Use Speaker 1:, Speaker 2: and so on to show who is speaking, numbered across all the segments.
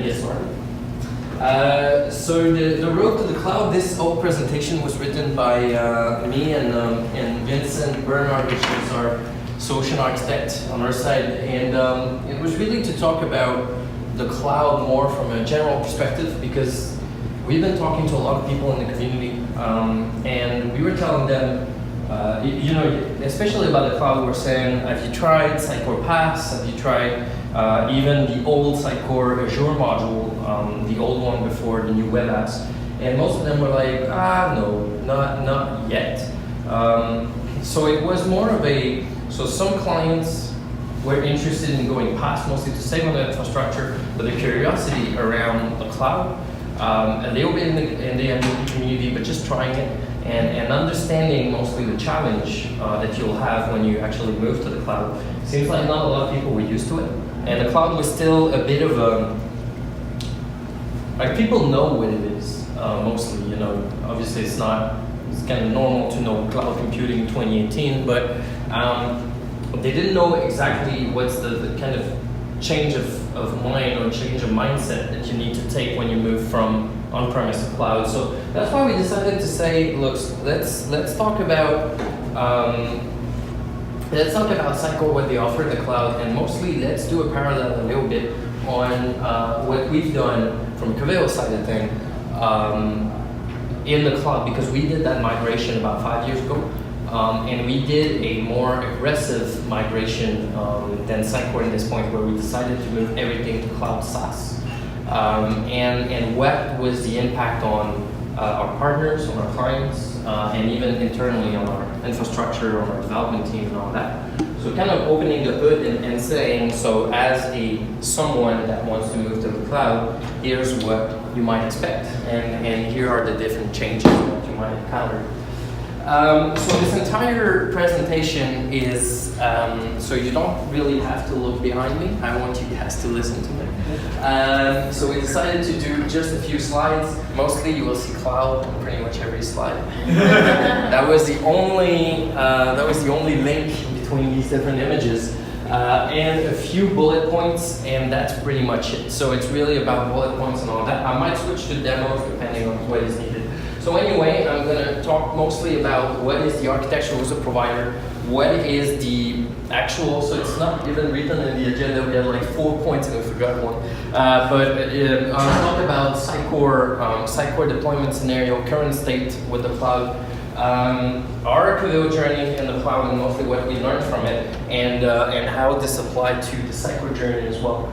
Speaker 1: gonna get started. So the road to the cloud, this whole presentation was written by me and Vincent Bernard, which is our solution architect on our side, and it was really to talk about the cloud more from a general perspective, because we've been talking to a lot of people in the community, and we were telling them, you know, especially about the cloud, we're saying, have you tried Sitecore Pass? Have you tried even the old Sitecore Azure module, the old one before the new web apps? And most of them were like, no, not yet. So it was more of a, so some clients were interested in going past, mostly to save on the infrastructure, but the curiosity around the cloud, and they were in the MVP community, but just trying it and understanding mostly the challenge that you'll have when you actually move to the cloud. Seems like not a lot of people were used to it, and the cloud was still a bit of a, like, people know what it is, mostly, you know. Obviously it's kind of normal to know cloud computing in 2018, but they didn't know exactly what's the kind of change of mind or change of mindset that you need to take when you move from on-premise to cloud. So that's why we decided to say, look, let's talk about Sitecore, what they offer in the cloud, and mostly let's do a parallel a little bit on what we've done from Coveo side of thing in the cloud, because we did that migration about 5 years ago. And we did a more aggressive migration than Sitecore at this point, where we decided to move everything to cloud SaaS. And what was the impact on our partners, on our clients, and even internally on our infrastructure, on our development team and all that. So kind of opening the hood and saying, so as someone that wants to move to the cloud, here's what you might expect, and here are the different changes that you might encounter. So this entire presentation is, so you don't really have to look behind me. I want you guys to listen to me. So we decided to do just a few slides. Mostly you will see cloud on pretty much every slide. That was the only link between these different images. And a few bullet points, and that's pretty much it. So it's really about bullet points and all that. I might switch to demos depending on what is needed. So anyway, I'm going to talk mostly about what is the architecture as a provider, what is the actual, so it's not even written in the agenda, we had like 4 points and I forgot one. I'll talk about Sitecore deployment scenario, current state with the cloud, our Coveo journey in the cloud and mostly what we learned from it, and how this applied to the Sitecore journey as well.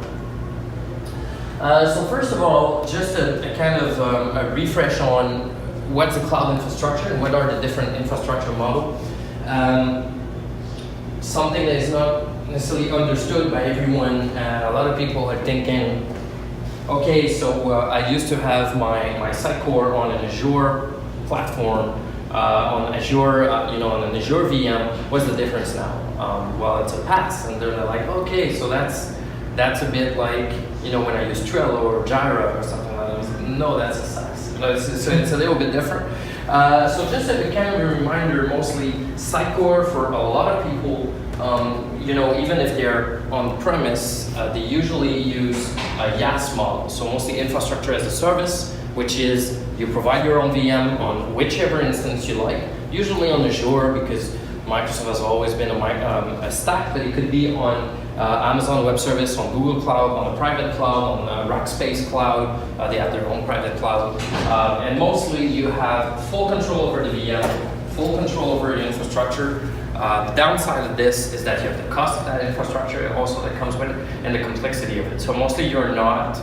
Speaker 1: So first of all, just a kind of a refresh on what's a cloud infrastructure and what are the different infrastructure models. Something that is not necessarily understood by everyone. A lot of people are thinking, okay, so I used to have my Sitecore on an Azure platform, on Azure, on an Azure VM. What's the difference now? Well, it's a PaaS, and they're like, okay, so that's a bit like, when I use Trello or Jira or something like that. No, that's a SaaS. So it's a little bit different. So just a kind of a reminder, mostly Sitecore for a lot of people, even if they're on premise, they usually use a IaaS model. So mostly infrastructure as a service, which is you provide your own VM on whichever instance you like, usually on Azure, because Microsoft has always been a stack, but it could be on Amazon Web Service, on Google Cloud, on a private cloud, on Rackspace Cloud. They have their own private cloud. And mostly you have full control over the VM, full control over the infrastructure. The downside of this is that you have the cost of that infrastructure also that comes with it, and the complexity of it. So mostly you're not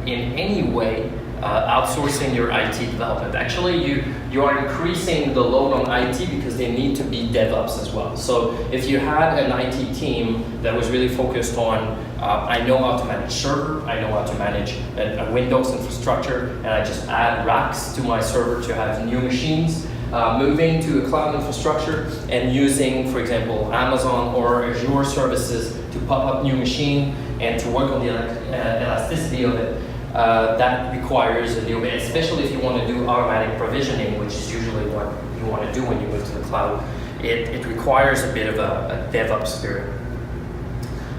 Speaker 1: in any way outsourcing your IT development. Actually, you are increasing the load on IT because they need to be DevOps as well. So if you had an IT team that was really focused on, I know how to manage server, I know how to manage a Windows infrastructure, and I just add racks to my server to have new machines, moving to a cloud infrastructure and using, for example, Amazon or Azure services to pop up new machine and to work on the elasticity of it. That requires a little bit, especially if you want to do automatic provisioning, which is usually what you want to do when you move to the cloud. It requires a bit of a DevOps spirit.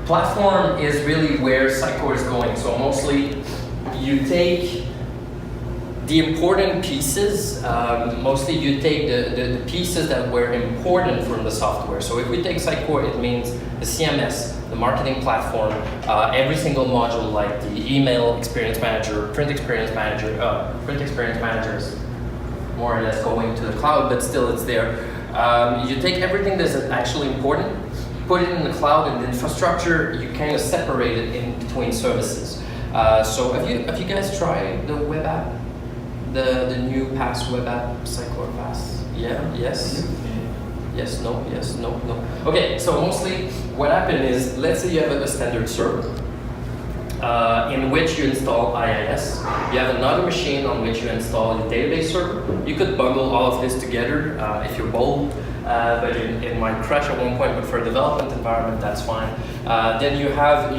Speaker 1: Platform is really where Sitecore is going. So mostly you take the important pieces, mostly you take the pieces that were important from the software. So if we take Sitecore, it means the CMS, the marketing platform, every single module like the email experience manager, print experience manager is more or less going to the cloud, but still it's there. You take everything that's actually important, put it in the cloud, and the infrastructure, you kind of separate it in between services. So have you guys tried the web app? The new PaaS web app, Sitecore PaaS? Yeah, yes? Yes, no, yes, no, no. Okay, so mostly what happened is, let's say you have a standard server in which you install IIS. You have another machine on which you install a database server. You could bundle all of this together if you're bold, but it might crash at one point, but for a development environment, that's fine. Then you have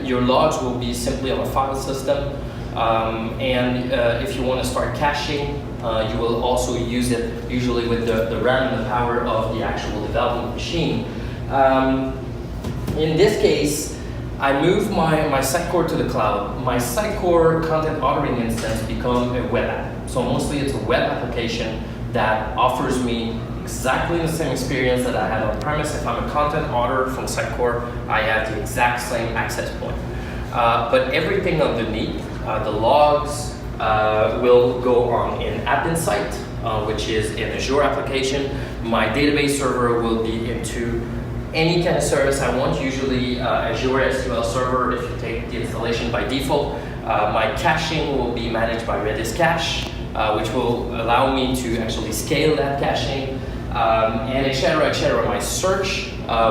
Speaker 1: your logs will be simply on a file system. And if you want to start caching, you will also use it usually with the RAM and the power of the actual development machine. In this case, I moved my Sitecore to the cloud. My Sitecore content authoring instance become a web app. So mostly it's a web application that offers me exactly the same experience that I had on premise. If I'm a content author from Sitecore, I have the exact same access point. But everything underneath, the logs will go on in App Insight, which is an Azure application. My database server will be into any kind of service I want, usually Azure SQL Server if you take the installation by default. My caching will be managed by Redis Cache, which will allow me to actually scale that caching, and et cetera, My search,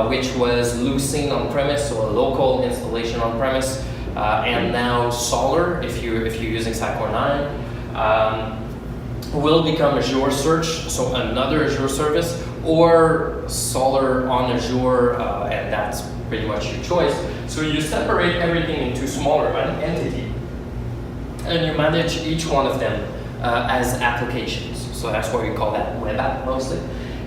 Speaker 1: which was Lucene on-premise, so a local installation on-premise, and now Solar, if you're using Sitecore 9, will become Azure Search, so another Azure service, or Solar on Azure, and that's pretty much your choice. So you separate everything into smaller entity, and you manage each one of them as applications. So that's why we call that web app mostly.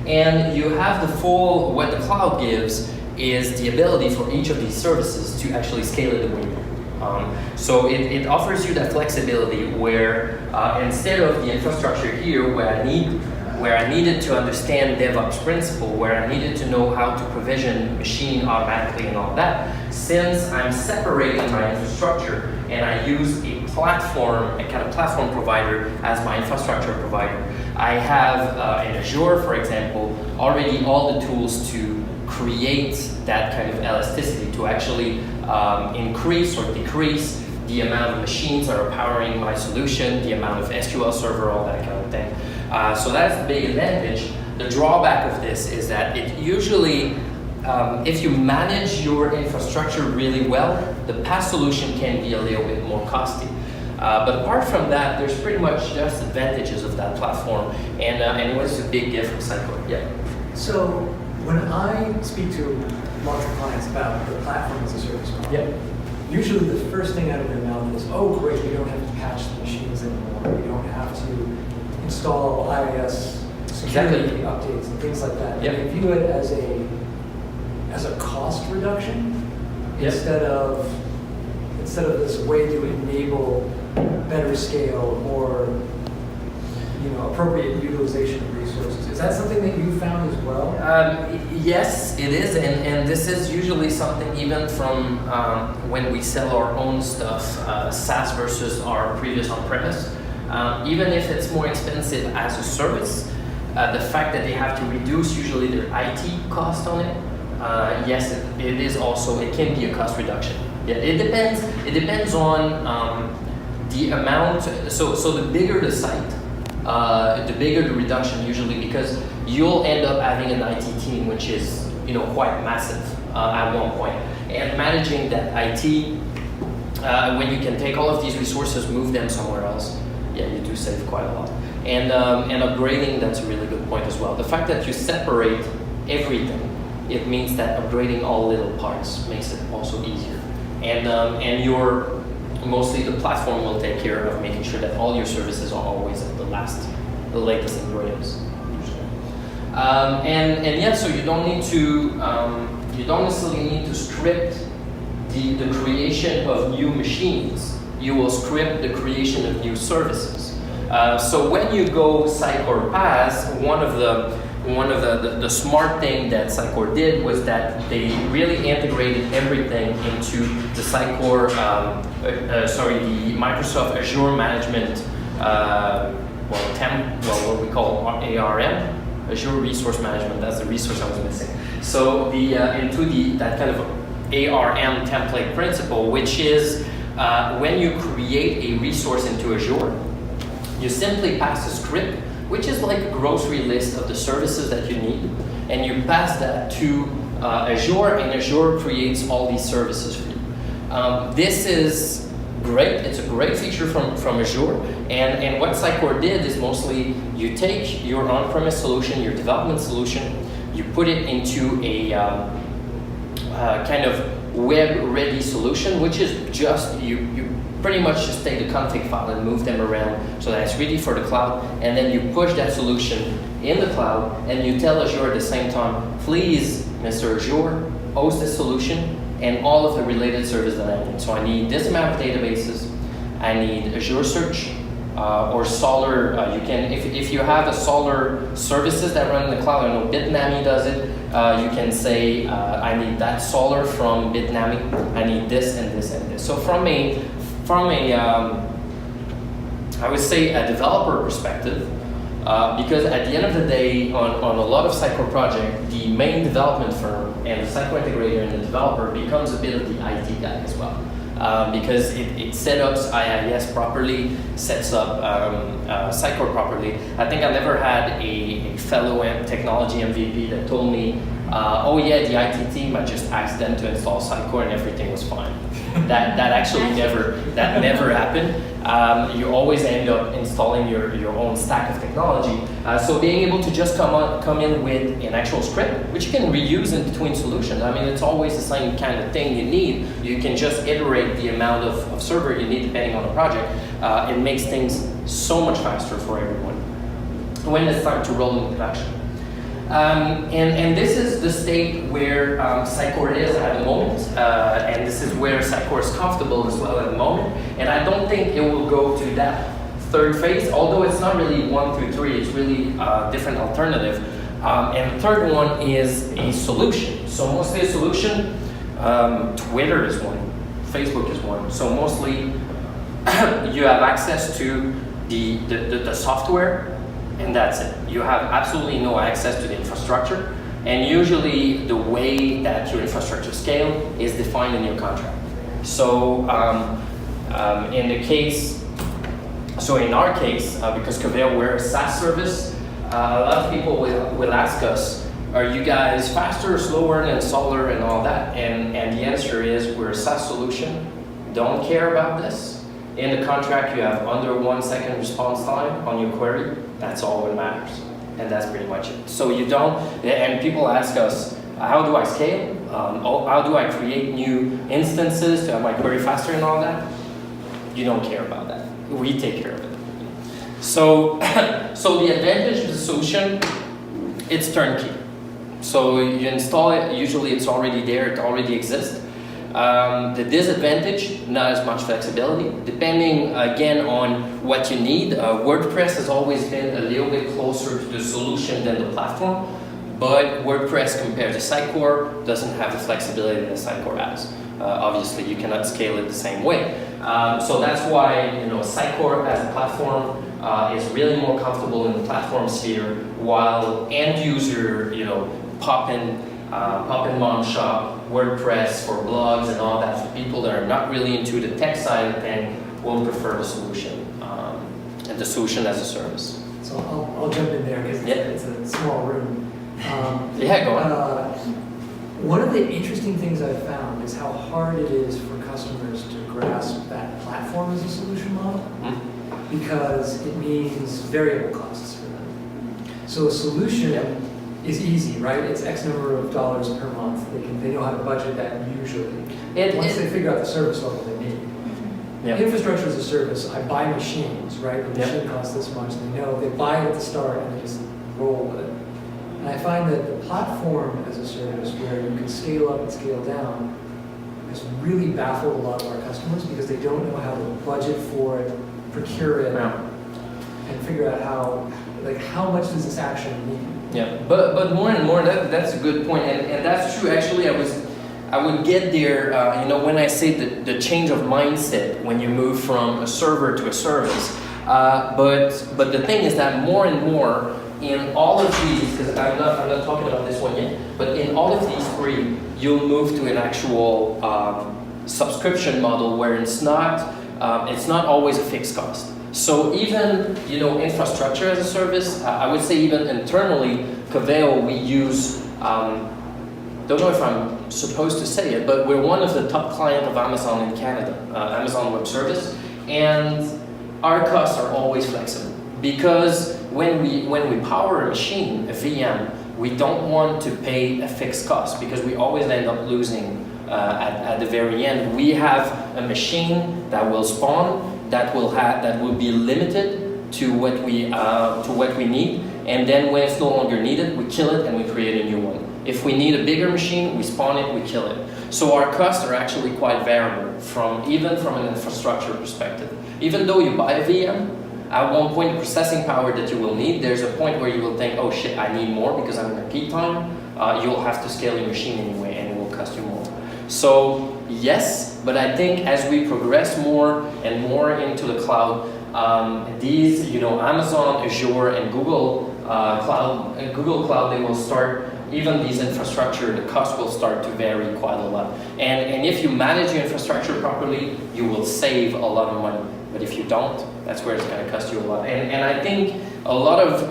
Speaker 1: And you have the full, what the cloud gives is the ability for each of these services to actually scale it the way you want. So it offers you that flexibility where instead of the infrastructure here where I needed to understand DevOps principle, where I needed to know how to provision machine automatically and all that, since I'm separating my infrastructure and I use a platform, a kind of platform provider as my infrastructure provider, I have in Azure, for example, already all the tools to create that kind of elasticity to actually increase or decrease the amount of machines that are powering my solution, the amount of SQL server, all that kind of thing. So that's the big advantage. The drawback of this is that it usually, if you manage your infrastructure really well, the PaaS solution can be a little bit more costly. But apart from that, there's pretty much just advantages of that platform, and what's the big gift from Sitecore? Yeah.
Speaker 2: So when I speak to larger clients about the platform as a service model,
Speaker 1: yeah.
Speaker 2: Usually the first thing out of their mouth is, oh great, you don't have to patch the machines anymore, you don't have to install IIS security updates and things like that.
Speaker 1: Yep.
Speaker 2: They view it as a cost reduction instead of this way to enable better scale or appropriate utilization of resources. Is that something that you found as well?
Speaker 1: Yes, it is, and this is usually something even from when we sell our own stuff, SaaS versus our previous on-premise. Even if it's more expensive as a service, the fact that they have to reduce usually their IT cost on it, yes, it is also, it can be a cost reduction. Yeah, it depends on the amount, so the bigger the site, the bigger the reduction usually, because you'll end up having an IT team which is quite massive at one point, and managing that IT when you can take all of these resources, move them somewhere else, yeah, you do save quite a lot. And upgrading, that's a really good point as well. The fact that you separate everything, it means that upgrading all little parts makes it also easier, and your mostly the platform will take care of making sure that all your services are always at the latest and greatest. And yeah, so you don't need to, you don't necessarily need to script the creation of new machines you will script the creation of new services. So when you go Sitecore PaaS, one of the smart thing that Sitecore did was that they really integrated everything into the Sitecore, the Microsoft Azure Management, what we call ARM, Azure Resource Management. That's the resource I was missing. So that kind of ARM template principle, which is when you create a resource into Azure, you simply pass a script, which is like a grocery list of the services that you need, and you pass that to Azure, and Azure creates all these services for you. This is great. It's a great feature from Azure, and what Sitecore did is mostly you take your on-premise solution, your development solution, you put it into a kind of web-ready solution, which is just you pretty much just take the config file and move them around so that it's ready for the cloud, and then you push that solution in the cloud, and you tell Azure at the same time, please, Mr. Azure, host this solution and all of the related services that I need. So I need this amount of databases, I need Azure Search, or Solar. You can, if you have a Solar services that run in the cloud, I know Bitnami does it, you can say, I need that Solar from Bitnami, I need this and this and this. So from a I would say a developer perspective, because at the end of the day, on a lot of Sitecore projects, the main development firm and the Sitecore integrator and the developer becomes a bit of the IT guy as well. Because it sets up IIS properly, sets up Sitecore properly. I think I never had a fellow technology MVP that told me, oh yeah, the IT team, I just asked them to install Sitecore and everything was fine. That actually never happened. You always end up installing your own stack of technology. So being able to just come in with an actual script, which you can reuse in between solutions. I mean, it's always the same kind of thing you need. You can just iterate the amount of server you need depending on the project. It makes things so much faster for everyone when it's time to roll into production. And this is the state where Sitecore is at the moment, and this is where Sitecore is comfortable as well at the moment. And I don't think it will go to that third phase, although it's not really 1 through 3, it's really a different alternative. And the third one is a solution. So mostly a solution, Twitter is one, Facebook is one. So mostly you have access to the software, and that's it. You have absolutely no access to the infrastructure, and usually the way that your infrastructure scale is defined in your contract. So in our case, because Coveo, we're a SaaS service, a lot of people will ask us, are you guys faster or slower than Solar and all that? And the answer is, we're a SaaS solution, don't care about this. In the contract, you have under 1 second response time on your query. That's all that matters, and that's pretty much it. So you don't, and people ask us, how do I scale? How do I create new instances to have my query faster and all that? You don't care about that. We take care of it. So, so the advantage of the solution, it's turnkey. So you install it, usually it's already there, it already exists. The disadvantage, not as much flexibility, depending again on what you need. WordPress has always been a little bit closer to the solution than the platform, but WordPress compared to Sitecore doesn't have the flexibility that Sitecore has. Obviously, you cannot scale it the same way. So that's why Sitecore as a platform is really more comfortable in the platform sphere, while end user, pop-in mom shop, WordPress for blogs and all that, for people that are not really into the tech side of things, will prefer the solution, and the solution as a service.
Speaker 2: So I'll jump in there because it's a small room.
Speaker 1: Yeah, go on.
Speaker 2: One of the interesting things I've found is how hard it is for customers to grasp that platform as a solution model, because it means variable costs for them. So a solution is easy, right? It's X number of dollars per month. They know how to budget that usually. Once they figure out the service level they need. Infrastructure as a service, I buy machines, right? The machine costs this much, and they buy it at the start and they just roll with it. And I find that the platform as a service, where you can scale up and scale down, has really baffled a lot of our customers because they don't know how to budget for it, procure it, and figure out how much does this actually mean.
Speaker 1: Yeah, but more and more, that's a good point, and that's true. Actually, I would get there, when I say the change of mindset when you move from a server to a service. But the thing is that more and more in all of these, because I'm not talking about this one yet, but in all of these three, you'll move to an actual subscription model where it's not always a fixed cost. So even, infrastructure as a service, I would say even internally, Coveo, we use, don't know if I'm supposed to say it, but we're one of the top clients of Amazon in Canada, Amazon Web Service, and our costs are always flexible. Because when we power a machine, a VM, we don't want to pay a fixed cost because we always end up losing at the very end. We have a machine that will spawn, that will be limited to what we need, and then when it's no longer needed, we kill it and we create a new one. If we need a bigger machine, we spawn it, we kill it. So our costs are actually quite variable even from an infrastructure perspective. Even though you buy a VM, at one point the processing power that you will need, there's a point where you will think, oh shit, I need more because I'm in a peak time. You'll have to scale your machine anyway and it will cost you more. So yes, but I think as we progress more and more into the cloud, these, Amazon, Azure, and Google Cloud, they will start, even these infrastructure, the cost will start to vary quite a lot. And if you manage your infrastructure properly, you will save a lot of money. But if you don't, that's where it's going to cost you a lot. And I think a lot of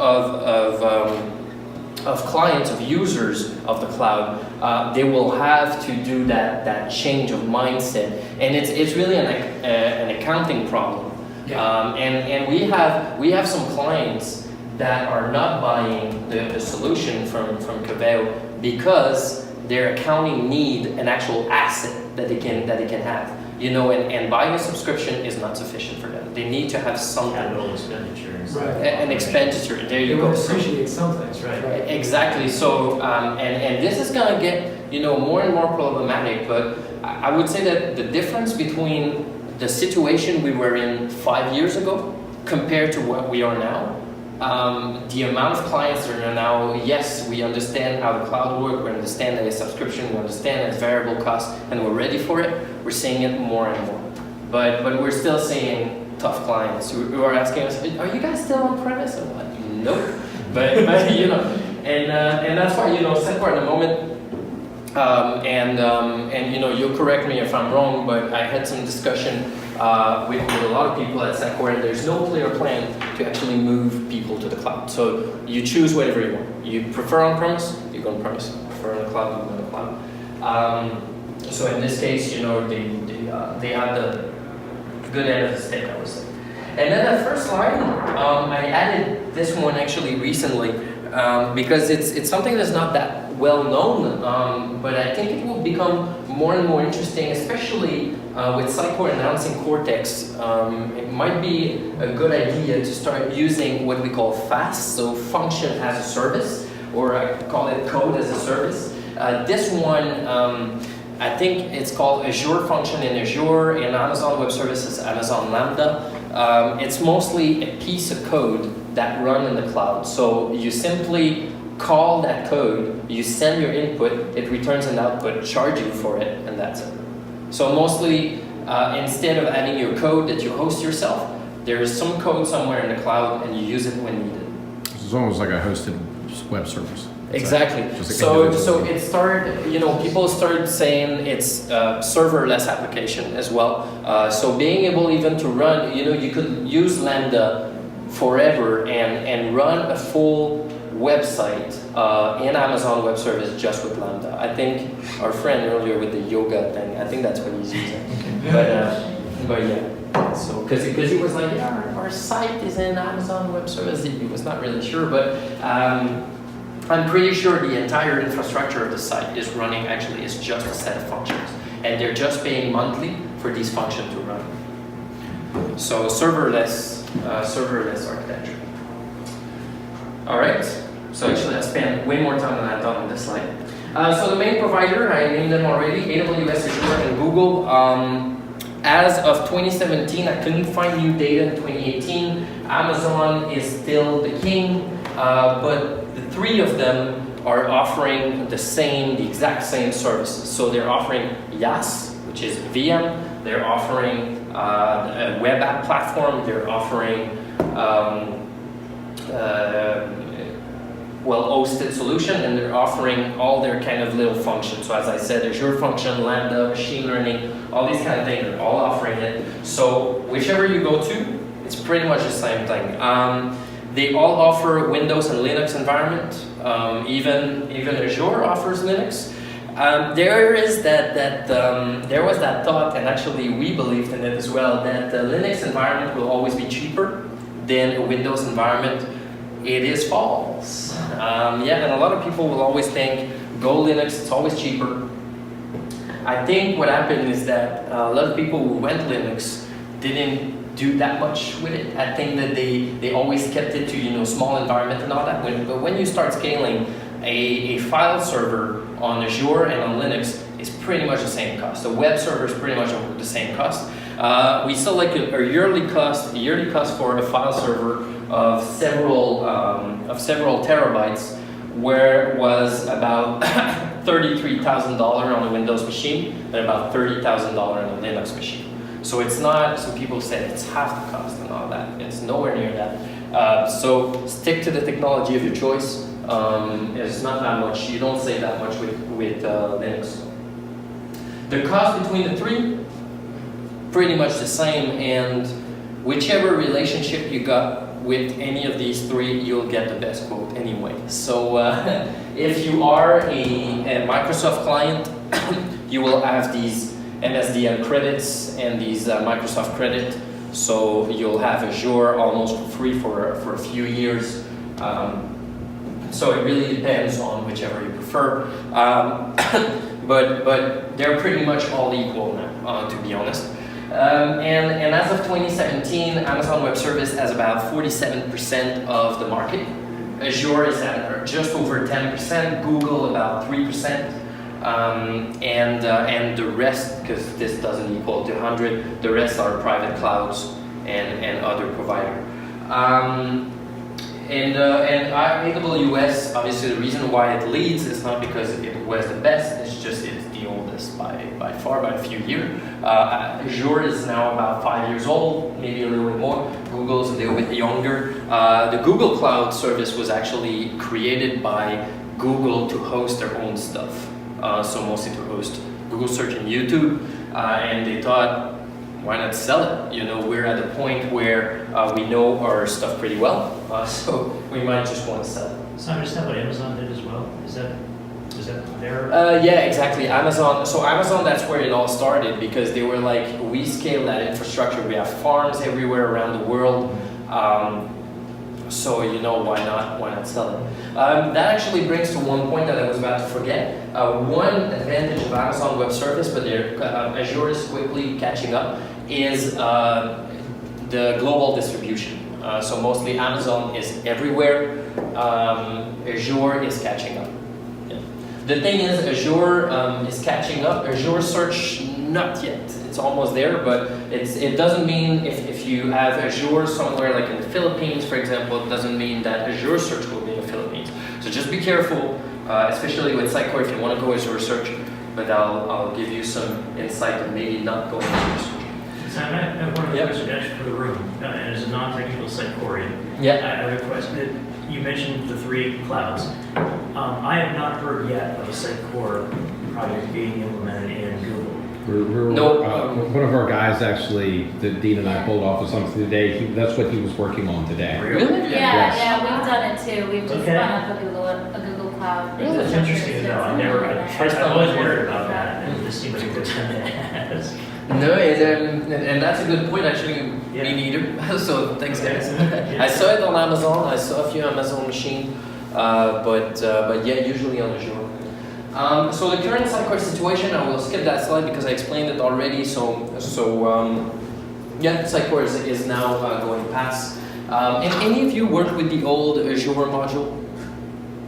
Speaker 1: clients, of users of the cloud, they will have to do that change of mindset, and it's really an accounting problem. Yeah. And we have some clients that are not buying the solution from Coveo because their accounting need an actual asset that they can have. And buying a subscription is not sufficient for them. They need to have something.
Speaker 3: Capital expenditures.
Speaker 2: Right.
Speaker 1: An expenditure. There you go.
Speaker 2: They appreciate some things, right?
Speaker 1: Exactly. So, and this is gonna get more and more problematic. But I would say that the difference between the situation we were in 5 years ago compared to what we are now, the amount of clients that are now, yes, we understand how the cloud works, we understand that it's subscription, we understand it's variable cost, and we're ready for it. We're seeing it more and more. But we're still seeing tough clients who are asking us, are you guys still on premise? I'm like, nope. but and that's why, Sitecore in a moment, and you'll correct me if I'm wrong, but I had some discussion with a lot of people at Sitecore, and there's no clear plan to actually move people to the cloud. So you choose whatever you want. You prefer on-premise, you go on-premise. Prefer on the cloud, you go on the cloud. So in this case, they have the good end of the stick, I would say. And then that first line, I added this one actually recently because it's something that's not that well known, but I think it will become more and more interesting, especially with Sitecore announcing Cortex. It might be a good idea to start using what we call FAS, so function as a service, or I call it code as a service. This one, I think it's called Azure Function in Azure, in Amazon Web Services, Amazon Lambda. It's mostly a piece of code that runs in the cloud. So you simply call that code, you send your input, it returns an output, charge you for it, and that's it. So mostly, instead of adding your code that you host yourself, there is some code somewhere in the cloud and you use it when needed.
Speaker 4: It's almost like a hosted web service.
Speaker 1: Exactly. So it started, people started saying it's a serverless application as well. So being able even to run, you could use Lambda forever and run a full website in Amazon Web Service just with Lambda. I think our friend earlier with the yoga thing, I think that's what he's using. But yeah, so because he was like, yeah, our site is in Amazon Web Service. He was not really sure, but I'm pretty sure the entire infrastructure of the site is running, actually, is just a set of functions. And they're just paying monthly for these functions to run. So serverless architecture. All right, so actually I spent way more time than I thought on this slide. So the main provider, I named them already, AWS, Azure, and Google. As of 2017, I couldn't find new data in 2018. Amazon is still the king, but the three of them are offering the exact same services. So they're offering IaaS, which is VM. They're offering a web app platform. They're offering well-hosted solution, and they're offering all their kind of little functions. So as I said, Azure Function, Lambda, machine learning, all these kind of things, they're all offering it. So whichever you go to, it's pretty much the same thing. They all offer Windows and Linux environment. Even Azure offers Linux. There was that thought, and actually we believed in it as well, that the Linux environment will always be cheaper than a Windows environment. It is false. And a lot of people will always think, go Linux, it's always cheaper. I think what happened is that a lot of people who went Linux didn't do that much with it. I think that they always kept it to small environment and all that. But when you start scaling, a file server on Azure and on Linux is pretty much the same cost. The web server is pretty much the same cost. We saw like a yearly cost for a file server of several terabytes, where it was about $33,000 on a Windows machine and about $30,000 on a Linux machine. So it's not, some people said it's half the cost and all that. It's nowhere near that. So stick to the technology of your choice. It's not that much, you don't save that much with Linux. The cost between the three, pretty much the same, and whichever relationship you got with any of these three, you'll get the best quote anyway. So if you are a Microsoft client, you will have these MSDN credits and these Microsoft credit. So you'll have Azure almost for free for a few years. So it really depends on whichever you prefer. But they're pretty much all equal now, to be honest. And as of 2017, Amazon Web Service has about 47% of the market. Azure is at just over 10%, Google about 3%, and the rest, because this doesn't equal to 100, the rest are private clouds and other provider. And AWS, obviously the reason why it leads is not because it was the best, it's just it's the oldest by far, by a few years. Azure is now about 5 years old, maybe a little bit more. Google's a little bit younger. The Google Cloud service was actually created by Google to host their own stuff. So mostly to host Google Search and YouTube, and they thought, why not sell it? We're at a point where we know our stuff pretty well, so we might just want to sell it.
Speaker 3: So I understand what Amazon did as well. Is that their?
Speaker 1: Yeah, exactly. Amazon. So Amazon, that's where it all started, because they were like, we scale that infrastructure. We have farms everywhere around the world. So why not sell it? That actually brings to one point that I was about to forget. One advantage of Amazon Web Service, but Azure is quickly catching up, is the global distribution. So mostly Amazon is everywhere. Azure is catching up. Yeah. The thing is, Azure is catching up. Azure Search, not yet. It's almost there, but it doesn't mean if you have Azure somewhere like in the Philippines, for example, it doesn't mean that Azure Search will be in the Philippines. So just be careful, especially with Sitecore if you want to go Azure Search, but I'll give you some insight and maybe not go Azure Search.
Speaker 3: So I have one other question actually for the room, and as a non-technical Sitecorean, I have a question. You mentioned the three clouds. I have not heard yet of a Sitecore project being implemented in Google.
Speaker 4: One of our guys actually, that Dean and I pulled off of something today, that's what he was working on today.
Speaker 1: Really?
Speaker 5: Yeah, we've done it too. We've just spun up a Google Cloud.
Speaker 3: Really? That's interesting to know. I've always wondered about that, and it just seems like a good time to ask.
Speaker 1: No, and that's a good point, actually. Me neither. So thanks, guys. I saw it on Amazon. I saw a few Amazon machines, but yeah, usually on Azure. So the current Sitecore situation, I will skip that slide because I explained it already. Yeah, Sitecore is now going past. And any of you worked with the old Azure module,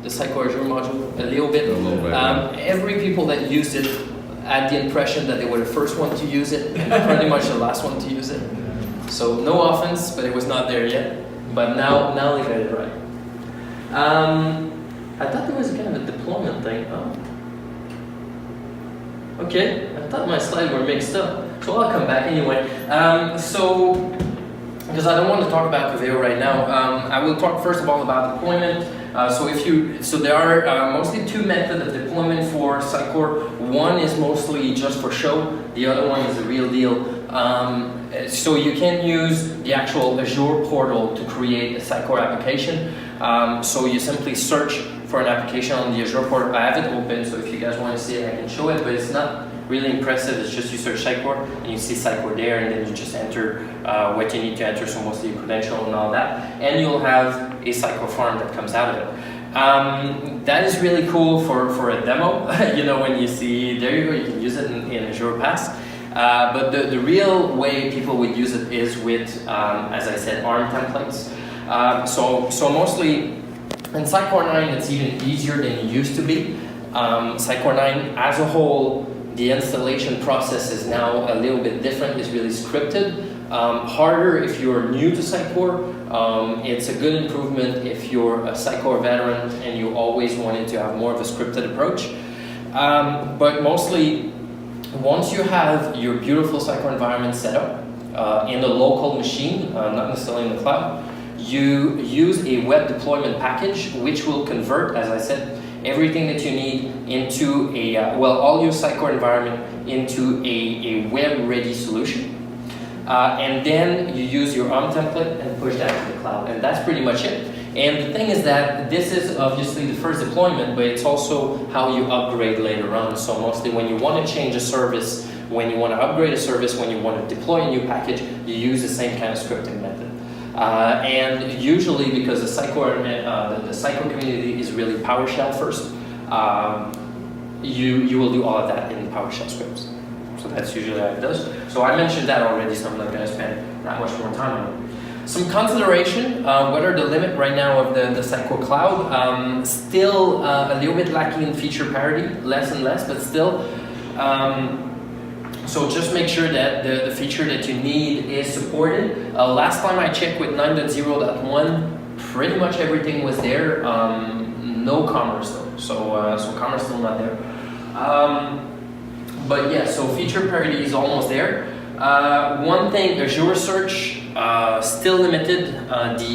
Speaker 1: the the Sitecore Azure module a little bit.
Speaker 4: A little bit.
Speaker 1: Every people that used it had the impression that they were the first one to use it and pretty much the last one to use it. So no offense, but it was not there yet. But now they got it right. I thought there was kind of a deployment thing. Oh. Okay, I thought my slides were mixed up. So I'll come back anyway. Because I don't want to talk about Coveo right now, I will talk first of all about deployment. So there are mostly two methods of deployment for Sitecore. One is mostly just for show. The other one is the real deal. So you can use the actual Azure portal to create a Sitecore application. So you simply search for an application on the Azure portal. I have it open, so if you guys want to see it, I can show it, but it's not really impressive. It's just you search Sitecore and you see Sitecore there, and then you just enter what you need to enter, so mostly your credential and all that, and you'll have a Sitecore farm that comes out of it. That is really cool for a demo. You know, when you see, there you go, you can use it in Azure Pass. But the real way people would use it is with, as I said, ARM templates. So mostly in Sitecore 9, it's even easier than it used to be. Sitecore 9 as a whole, the installation process is now a little bit different. It's really scripted. Harder if you're new to Sitecore. It's a good improvement if you're a Sitecore veteran and you always wanted to have more of a scripted approach. But mostly, once you have your beautiful Sitecore environment set up in a local machine, not necessarily in the cloud, you use a web deployment package which will convert, as I said, everything that you need into all your Sitecore environment into a web-ready solution. And then you use your ARM template and push that to the cloud, and that's pretty much it. And the thing is that this is obviously the first deployment, but it's also how you upgrade later on. So mostly when you want to change a service, when you want to upgrade a service, when you want to deploy a new package, you use the same kind of scripting method. And usually, because the Sitecore community is really PowerShell first, you will do all of that in PowerShell scripts. So that's usually how it does. So I mentioned that already, so I'm not going to spend that much more time on it. Some consideration, what are the limit right now of the Sitecore Cloud? Still a little bit lacking in feature parity, less and less, but still. So just make sure that the feature that you need is supported. Last time I checked with 9.0.1, pretty much everything was there. No commerce though, so commerce still not there. But yeah, so feature parity is almost there. One thing, Azure Search, still limited.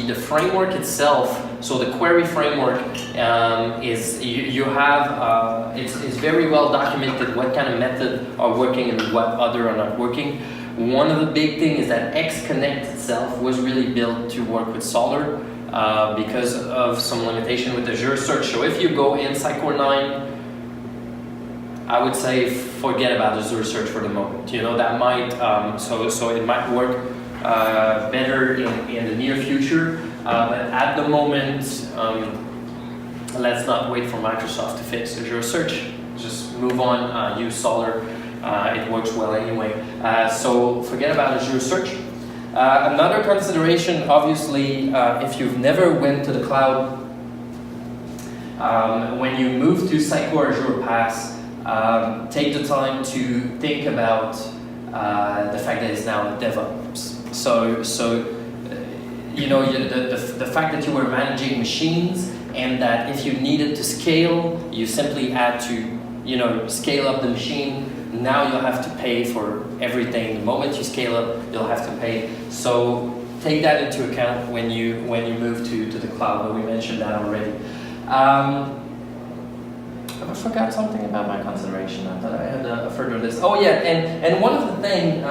Speaker 1: The framework itself, so the query framework is, it's very well documented what kind of method are working and what other are not working. One of the big things is that XConnect itself was really built to work with Solr because of some limitation with Azure Search. So if you go in Sitecore 9, I would say forget about Azure Search for the moment. You know, that might, so it might work better in the near future, but at the moment, let's not wait for Microsoft to fix Azure Search. Just move on, use Solr. It works well anyway. So forget about Azure Search. Another consideration, obviously, if you've never went to the cloud, when you move to Sitecore Azure Pass, take the time to think about the fact that it's now DevOps. So you know, the fact that you were managing machines, and that if you needed to scale, you simply had to, you know, scale up the machine. Now you'll have to pay for everything. The moment you scale up, you'll have to pay. So take that into account when you move to the cloud. But we mentioned that already. I forgot something about my consideration. I thought I had a further list. Oh yeah, and one of the things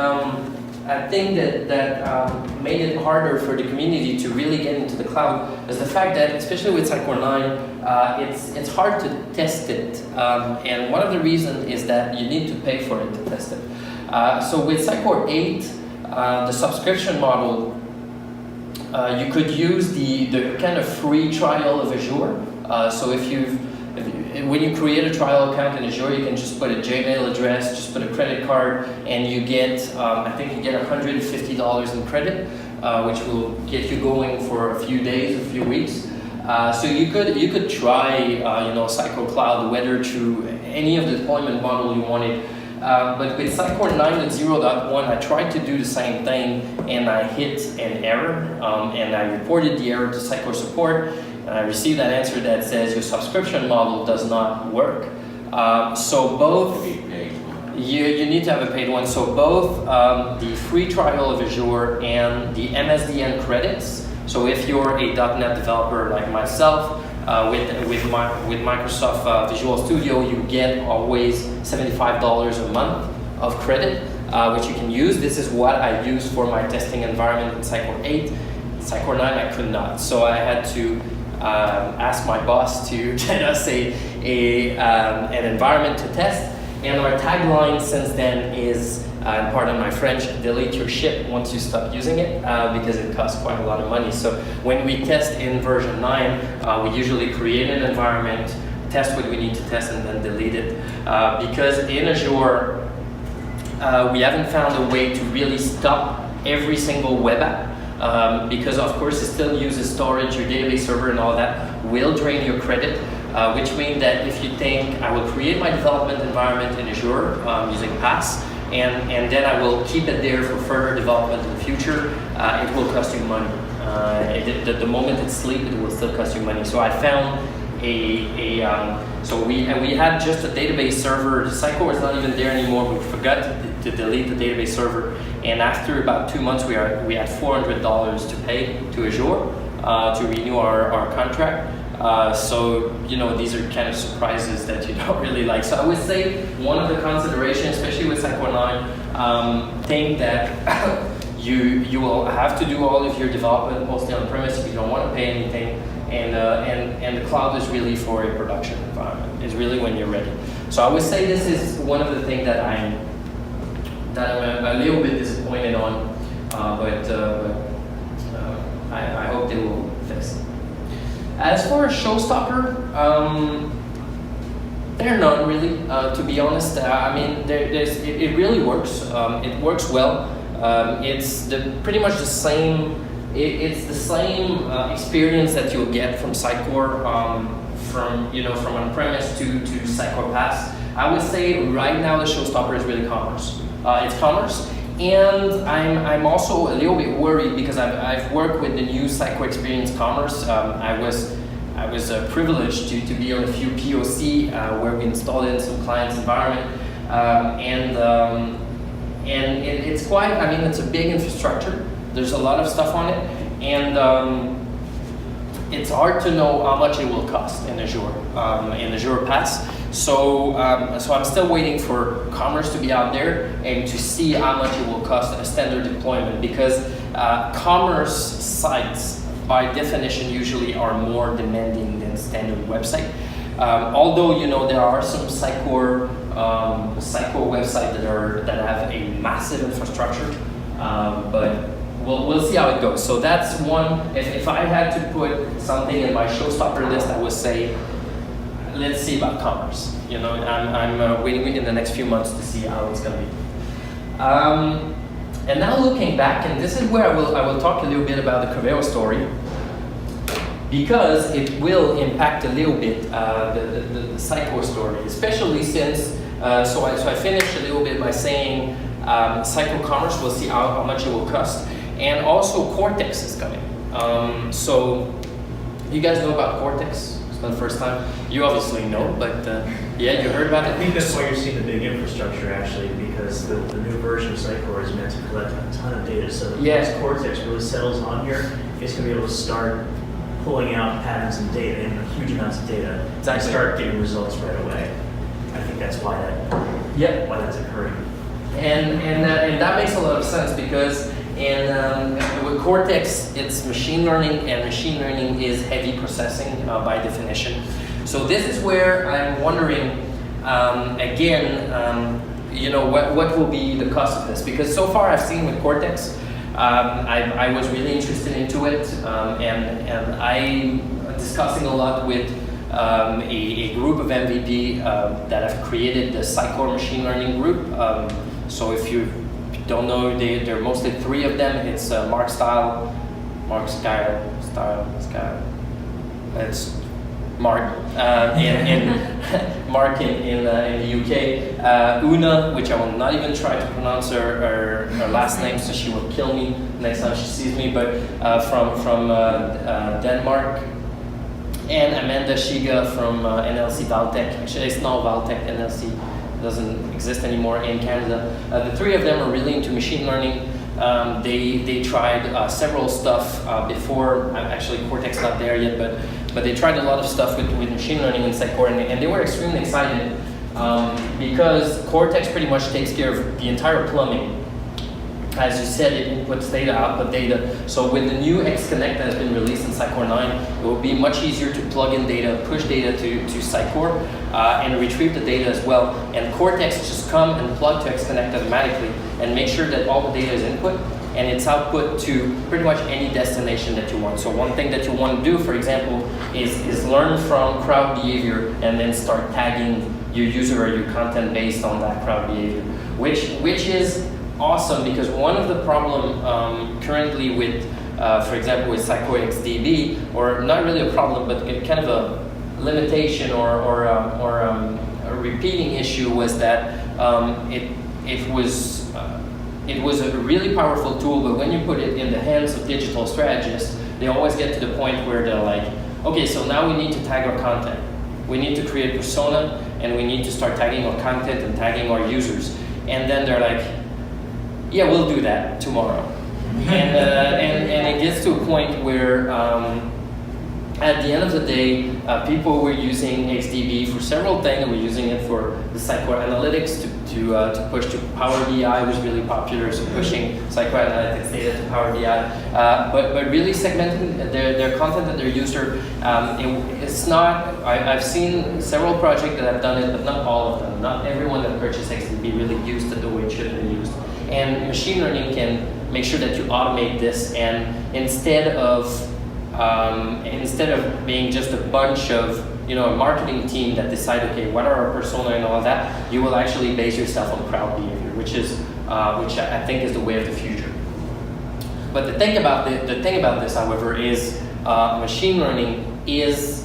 Speaker 1: I think that made it harder for the community to really get into the cloud is the fact that, especially with Sitecore 9, it's hard to test it. And one of the reasons is that you need to pay for it to test it. So with Sitecore 8, the subscription model, you could use the kind of free trial of Azure. So when you create a trial account in Azure, you can just put a Gmail address, just put a credit card, and you get, I think you get $150 in credit, which will get you going for a few days, a few weeks. So you could try Sitecore Cloud whether through any of the deployment model you wanted. But with Sitecore 9.0.1, I tried to do the same thing, and I hit an error, and I reported the error to Sitecore support, and I received an answer that says your subscription model does not work. So both, you need to have a paid one. So both the free trial of Azure and the MSDN credits. So if you're a .NET developer like myself, with Microsoft Visual Studio, you get always $75 a month of credit, which you can use. This is what I use for my testing environment in Sitecore 8. Sitecore 9, I could not. So I had to ask my boss to get us an environment to test. And our tagline since then is, pardon my French, delete your shit once you stop using it, because it costs quite a lot of money. So when we test in version 9, we usually create an environment, test what we need to test, and then delete it. Because in Azure, we haven't found a way to really stop every single web app, because of course it still uses storage, your database server and all that will drain your credit. Which means that if you think, I will create my development environment in Azure using PaaS, and then I will keep it there for further development in the future, it will cost you money. The moment it's asleep, it will still cost you money. So I found so we had just a database server. Sitecore is not even there anymore. We forgot to delete the database server, and after about 2 months, we had $400 to pay to Azure to renew our contract. So, these are kind of surprises that you don't really like. So I would say one of the considerations, especially with Sitecore 9, think that you will have to do all of your development mostly on premise if you don't want to pay anything. And the cloud is really for a production environment. It's really when you're ready. So I would say this is one of the things that I'm a little bit disappointed on, but I hope they will fix it. As for a showstopper, they're not really, to be honest. I mean, it really works. It works well. It's pretty much the same. It's the same experience that you'll get from Sitecore, from on-premise to Sitecore PaaS. I would say right now the showstopper is really commerce. It's commerce. And I'm also a little bit worried because I've worked with the new Sitecore Experience Commerce. I was privileged to be on a few POC where we installed it in some client's environment, and it's quite. I mean, it's a big infrastructure. There's a lot of stuff on it, and it's hard to know how much it will cost in Azure PaaS. So I'm still waiting for commerce to be out there and to see how much it will cost a standard deployment, because commerce sites by definition usually are more demanding than standard website. Although there are some Sitecore websites that have a massive infrastructure, but we'll see how it goes. So that's one. If I had to put something in my showstopper list, I would say, let's see about commerce. I'm waiting in the next few months to see how it's going to be. And now looking back, and this is where I will talk a little bit about the Coveo story, because it will impact a little bit the Sitecore story, especially since. So I finished a little bit by saying Sitecore Commerce. We'll see how much it will cost, and also Cortex is coming. So you guys know about Cortex? It's not the first time. You obviously know, but yeah, you heard about it.
Speaker 3: I think that's why you're seeing the big infrastructure actually, because the new version of Sitecore is meant to collect a ton of data. So once Cortex really settles on here, it's going to be able to start pulling out patterns and data and huge amounts of data and start getting results right away. I think that's why that's occurring.
Speaker 1: And that makes a lot of sense, because with Cortex, it's machine learning, and machine learning is heavy processing by definition. So this is where I'm wondering, what will be the cost of this? Because so far I've seen with Cortex, I was really interested into it, and I'm discussing a lot with a group of MVP that have created the Sitecore machine learning group. So if you don't know, there are mostly 3 of them. It's Mark Style, It's Mark Mark in the UK. Una, which I will not even try to pronounce her last name, so she will kill me next time she sees me. But from Denmark, and Amanda Shiga from NLC Valtech. Actually, it's now Valtech. NLC doesn't exist anymore in Canada. The three of them are really into machine learning. They tried several stuff before. Actually, Cortex not there yet, but they tried a lot of stuff with machine learning in Sitecore, and they were extremely excited because Cortex pretty much takes care of the entire plumbing. As you said, it inputs data, output data. So with the new X-Connect that has been released in Sitecore 9, it will be much easier to plug in data, push data to Sitecore, and retrieve the data as well. And Cortex just come and plug to X-Connect automatically and make sure that all the data is input and it's output to pretty much any destination that you want. So one thing that you want to do, for example, is learn from crowd behavior and then start tagging your user or your content based on that crowd behavior, which is awesome, because one of the problem currently with, for example, with Sitecore XDB, or not really a problem, but kind of a limitation or a repeating issue, was that it was a really powerful tool, but when you put it in the hands of digital strategists, they always get to the point where they're like, okay, so now we need to tag our content. We need to create persona, and we need to start tagging our content and tagging our users. And then they're like, yeah, we'll do that tomorrow. And it gets to a point where at the end of the day, people were using XDB for several things. We're using it for the Sitecore Analytics to push to Power BI was really popular, so pushing Sitecore Analytics data to Power BI. But really segmenting their content and their user, it's not, I've seen several projects that have done it, but not all of them. Not everyone that purchased XDB really used it the way it should have been used. And machine learning can make sure that you automate this, and instead of being just a bunch of, a marketing team that decide, okay, what are our persona and all that, you will actually base yourself on crowd behavior, which I think is the way of the future. But the thing about this, however, is machine learning is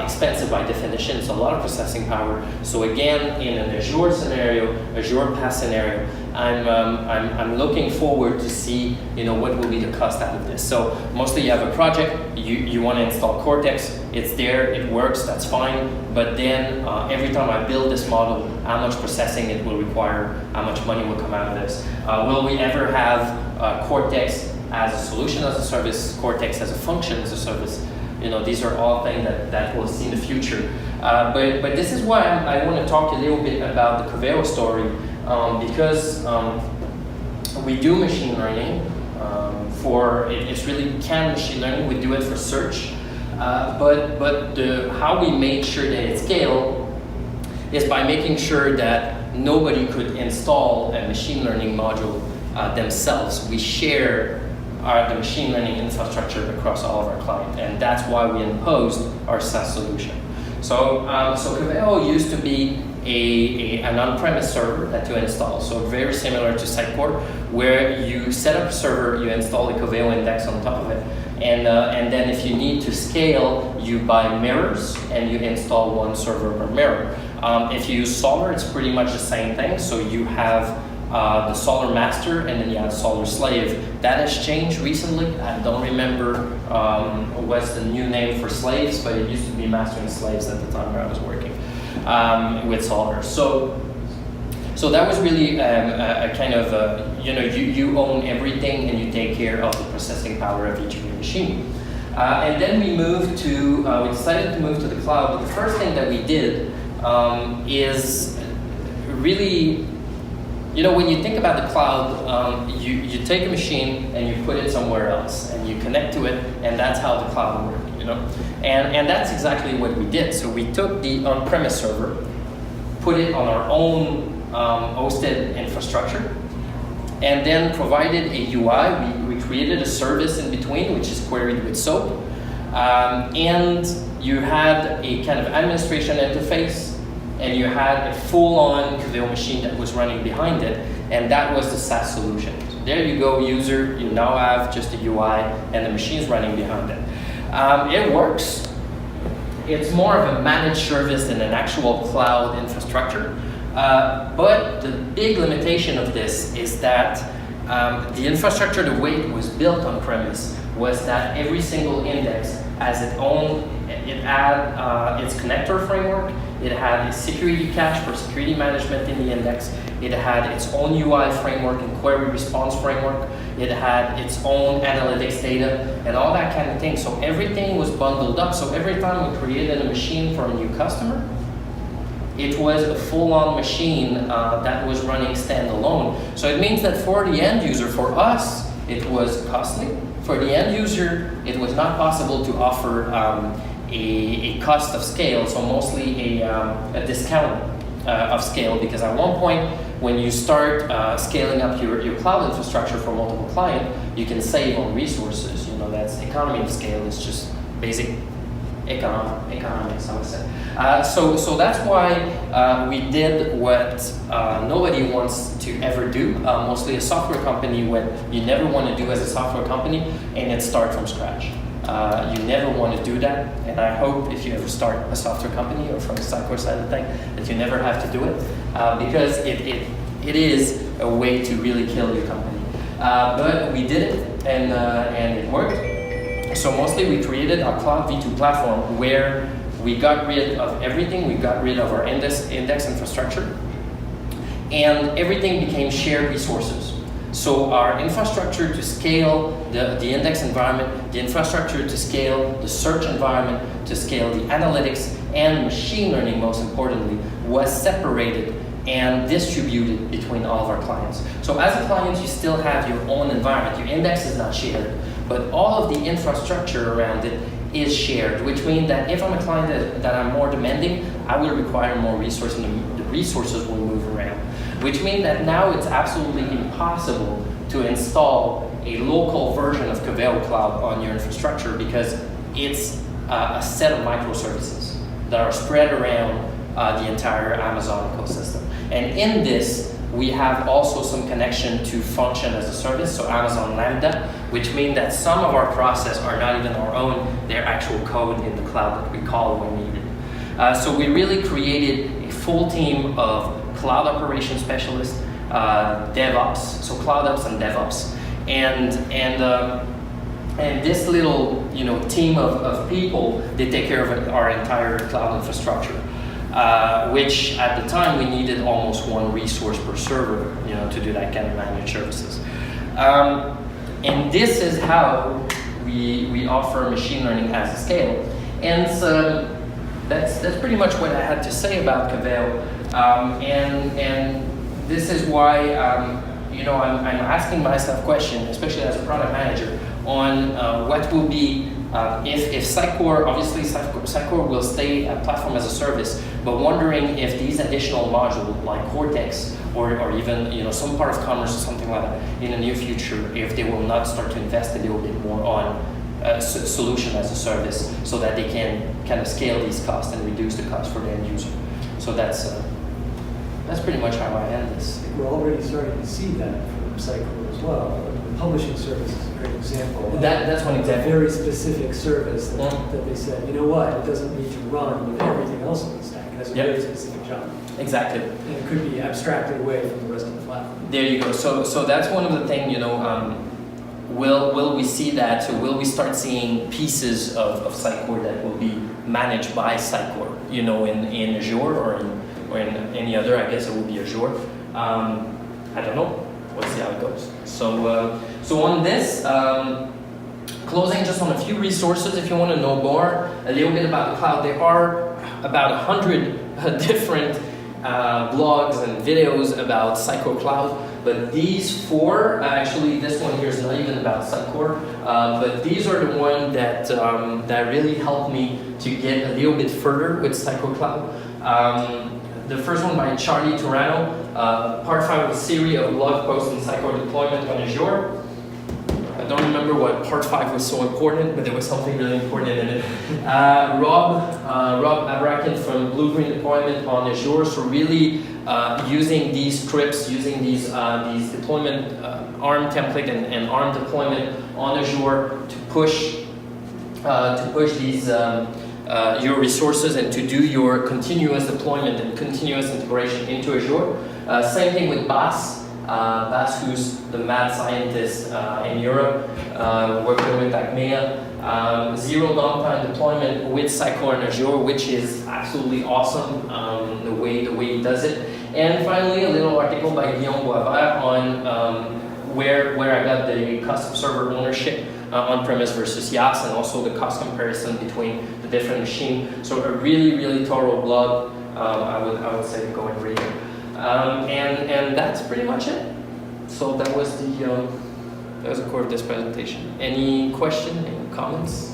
Speaker 1: expensive by definition. It's a lot of processing power. So again, in an Azure scenario, Azure PaaS scenario, I'm looking forward to see what will be the cost out of this. So mostly you have a project, you want to install Cortex, it's there, it works, that's fine. But then every time I build this model, how much processing it will require, how much money will come out of this. Will we ever have Cortex as a solution as a service, Cortex as a function as a service? These are all things that we'll see in the future. But this is why I want to talk a little bit about the Coveo story, because we do machine learning it's really canned machine learning. We do it for search, but how we made sure that it scaled is by making sure that nobody could install a machine learning module themselves. We share the machine learning infrastructure across all of our clients, and that's why we imposed our SaaS solution. So Coveo used to be an on-premise server that you install, so very similar to Sitecore, where you set up a server, you install the Coveo index on top of it, and then if you need to scale, you buy mirrors and you install one server per mirror. If you use Solr, it's pretty much the same thing. So you have the Solr master, and then you have Solr slave. That has changed recently. I don't remember what's the new name for slaves, but it used to be master and slaves at the time where I was working with Solr. So that was really a kind of, you own everything and you take care of the processing power of each of your machine. And then we decided to move to the cloud. But the first thing that we did is really, when you think about the cloud, you take a machine and you put it somewhere else and you connect to it, and that's how the cloud works, And that's exactly what we did. So we took the on-premise server, put it on our own hosted infrastructure, and then provided a UI. We created a service in between, which is queried with SOAP. And you had a kind of administration interface, and you had a full-on Coveo machine that was running behind it, and that was the SaaS solution. So there you go, user, you now have just a UI, and the machine's running behind it. It works. it's more of a managed service than an actual cloud infrastructure. But the big limitation of this is that the infrastructure, the way it was built on premise, was that every single index has its own, it had its connector framework, it had a security cache for security management in the index, it had its own UI framework and query response framework, it had its own analytics data, and all that kind of thing. So everything was bundled up. So every time we created a machine for a new customer, it was a full-on machine that was running standalone. So it means that for the end user, for us, it was costly. For the end user, it was not possible to offer a cost of scale, so mostly a discount of scale, because at one point, when you start scaling up your cloud infrastructure for multiple clients, you can save on resources. You know, that's economy of scale. It's just basic economics, I would say. So that's why we did what nobody wants to ever do, mostly a software company, what you never want to do as a software company, and it's start from scratch. You never want to do that, and I hope if you ever start a software company or from the Sitecore side of the thing, that you never have to do it, because it is a way to really kill your company. But we did it, and it worked. So mostly we created a Cloud V2 platform where we got rid of everything. We got rid of our index infrastructure, and everything became shared resources. So our infrastructure to scale the index environment, the infrastructure to scale the search environment, to scale the analytics and machine learning, most importantly, was separated and distributed between all of our clients. So as a client, you still have your own environment. Your index is not shared, but all of the infrastructure around it is shared, which means that if I'm a client that I'm more demanding, I will require more resources, and the resources will move around. Which means that now it's absolutely impossible to install a local version of Coveo Cloud on your infrastructure, because it's a set of microservices that are spread around the entire Amazon ecosystem. And in this, we have also some connection to function as a service, so Amazon Lambda, which means that some of our process are not even our own, they're actual code in the cloud that we call when needed. So we really created a full team of cloud operations specialists, DevOps, so cloud ops and DevOps, and this little team of people, they take care of our entire cloud infrastructure. Which at the time we needed almost one resource per server, to do that kind of managed services. And this is how we offer machine learning as a scale. And so that's pretty much what I had to say about Coveo. And this is why I'm asking myself questions, especially as a product manager, on what will be if Sitecore, obviously Sitecore will stay a platform as a service, but wondering if these additional modules like Cortex or even some part of commerce or something like that in the near future, if they will not start to invest a little bit more on solution as a service, so that they can kind of scale these costs and reduce the cost for the end user. So that's pretty much how I end this.
Speaker 2: We're already starting to see that from Sitecore as well. The publishing service is a great example.
Speaker 1: That's one example.
Speaker 2: A very specific service that they said, you know what, it doesn't need to run with everything else in the stack. It has a very specific job.
Speaker 1: Exactly.
Speaker 2: And it could be abstracted away from the rest of the platform.
Speaker 1: There you go. So that's one of the things, will we see that? So will we start seeing pieces of Sitecore that will be managed by Sitecore, in Azure or in any other? I guess it will be Azure. I don't know. We'll see how it goes. So on this, closing just on a few resources if you want to know more, a little bit about the cloud. There are about 100 different blogs and videos about Sitecore Cloud, but these four, actually this one here is not even about Sitecore, but these are the ones that really helped me to get a little bit further with Sitecore Cloud. The first one by Charlie Turano, part 5 of a series of blog posts on Sitecore deployment on Azure. I don't remember what part 5 was so important, but there was something really important in it. Rob Abrakin from Blue Green Deployment on Azure, so really using these scripts, using these deployment ARM template and ARM deployment on Azure to push these your resources and to do your continuous deployment and continuous integration into Azure. Same thing with Bas. Bas, who's the mad scientist in Europe, working with Acmea. Zero downtime deployment with Sitecore and Azure, which is absolutely awesome, the way he does it. And finally, a little article by Guillaume Boisvert on where I got the custom server ownership on-premise versus IaaS, and also the cost comparison between the different machines. So a really, really thorough blog. I would say go and read it. And that's pretty much it. So that was the core of this presentation. Any question, any comments?